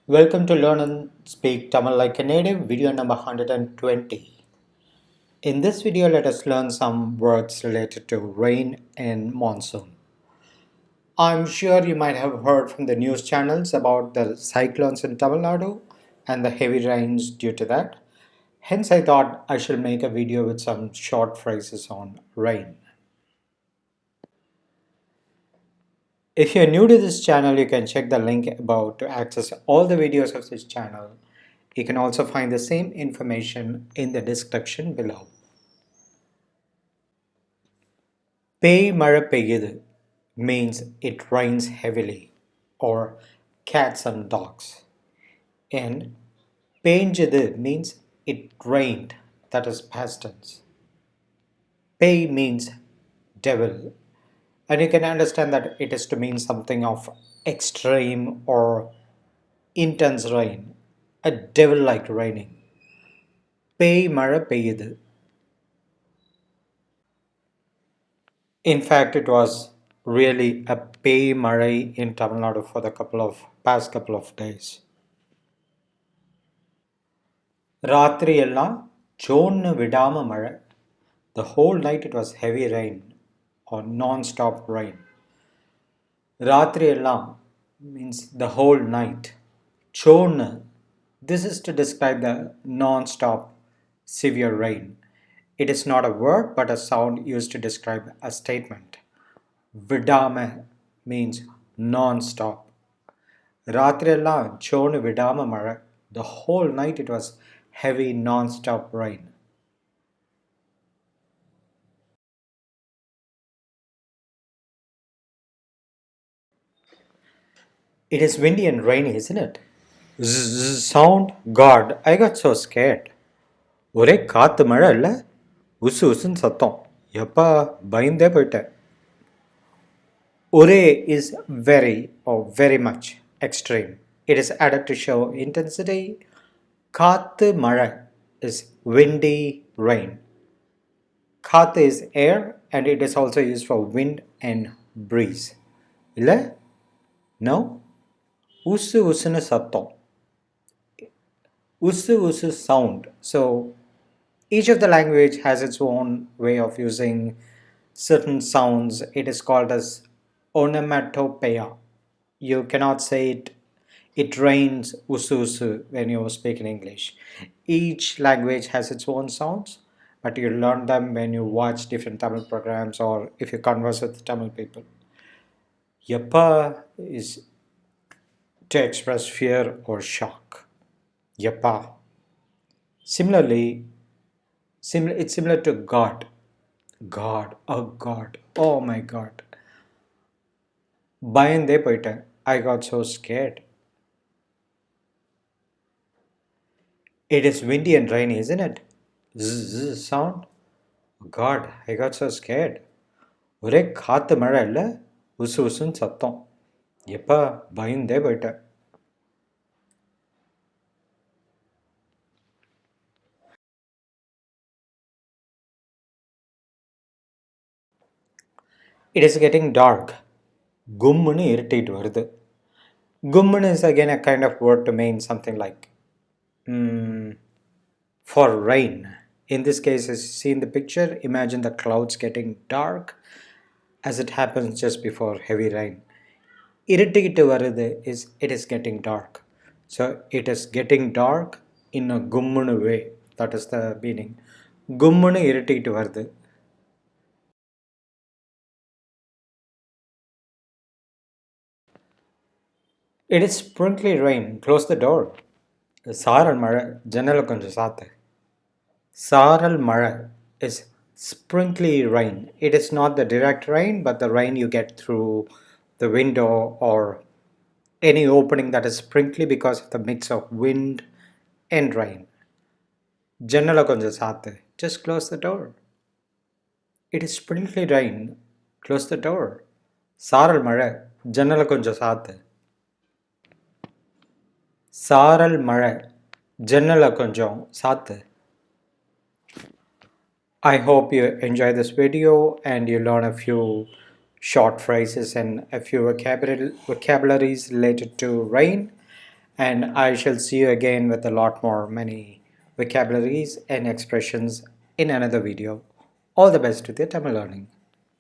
Welcome to Learn and Speak Tamil Like a Native, video number 120. In this video, let us learn some words related to rain and monsoon. I'm sure you might have heard from the news channels about the cyclones in Tamil Nadu and the heavy rains due to that. Hence, I thought I should make a video with some short phrases on rain. If you're new to this channel, you can check the link above to access all the videos of this channel. You can also find the same information in the description below. Pei mara peyyudu means it rains heavily, or cats and dogs. And penjadu means it rained, that is past tense. Pei means devil, and you can understand that it is to mean something of extreme or intense rain, a devil like raining. Pei mara peyyudu. In fact, it was really a pay marai in Tamil Nadu for the past couple of days. Ratri ella chonnu vidama mara. The whole night it was heavy rain or non-stop rain. Ratri ella means the whole night. Chonnu, this is to describe the non-stop severe rain. It is not a word but a sound used to describe a statement. Vidama means non-stop. Ratriyella chonu vidama mara. The whole night it was heavy non-stop rain. It is windy and rainy, isn't it? Zzz sound. God, I got so scared. ஒரே காத்து மழை இல்லை உசு உசுன்னு சத்தம் எப்பா பயந்தே போயிட்டேன். Ure is very or very much extreme. It is added to show intensity. Kaathu mara is windy rain. Kaathu is air and it is also used for wind and breeze. Illa? No? Usu usunu sattam. Usu usu sound. So each of the language has its own way of using certain sounds. It is called as onomatopoeia. You cannot say it rains usu usu when you speak in English. Each language has its own sounds, but you learn them when you watch different Tamil programs or if you converse with Tamil people. Yappa is to express fear or shock. Yappa. Similarly, it's similar to God. God, oh God, oh my God. பயந்தே போயிட்டேன். I got so scared. It is windy and rainy, isn't it? Zzz sound. God, I got so scared. ஒரே காத்து மழை இல்லை உசு உசுன்னு சத்தம் எப்பா பயந்தே போயிட்டேன். It is getting dark. கும்முன்னு இருட்டிட்டு வருது. Gummun is again a kind of word to mean something like for rain. In this case, as you see in the picture, imagine the clouds getting dark as it happens just before heavy rain. Irritite varudhu is it is getting dark. So it is getting dark in a gummunu way. That is the meaning. Gummunu irritite varudhu. It is sprinkly rain. Close the door. சாரல் மழை ஜன்னலை கொஞ்சம் சாத்து. Saral mara is sprinkly rain. It is not the direct rain, but the rain you get through the window or any opening that is sprinkly because of the mix of wind and rain. Jannala konja saathu. Just close the door. It is sprinkly rain. Close the door. Saral mara. Jannala konja saathu. Saral mara. Jannala konjam saathu. I hope you enjoy this video and you learn a few short phrases and a few vocabularies related to rain. And I shall see you again with a lot more many vocabularies and expressions in another video. All the best with your Tamil learning.